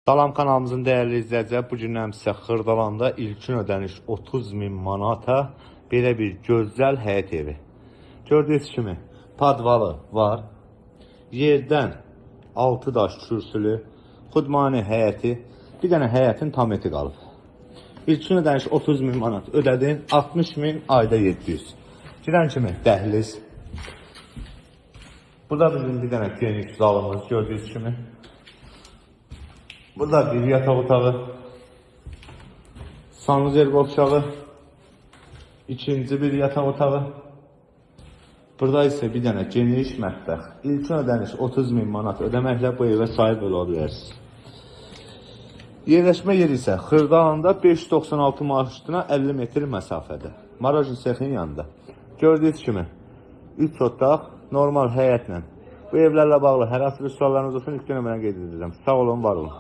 Salam kanalımızın değerli izləyicilər, bu gündən sizə Xırdalanda ilkin ödəniş 30.000 manata belə bir gözəl həyət evi. Gördüyünüz kimi padvalı var. Yerdən 6 daş kürsülü, xudmani həyəti, bir dənə həyətin tam eti qalıb. İlkin ödəniş 30.000 manat ödədin, 60.000 ayda 700. Girən kimi dəhliz. Burada bizim bir dənə geniş zalımız gördüyünüz kimi. Burada bir yataq otağı, sanuzel qovşağı, ikinci bir yataq otağı. Burada isə bir dənə geniş mətbəx. İlkin ödəniş 30.000 manat ödəməklə bu evə sahib ola bilərsiniz. Yerləşmə yeri isə Xırdalanda 596 marşrutuna 50 metr məsafədə. Marajin sexin yanında. Gördüyünüz kimi 3 otaq, normal həyətlə. Bu evlərlə bağlı hər hansı bir suallarınız olsun, ilk nömrəni qeyd edirəm. Sağ olun, var olun.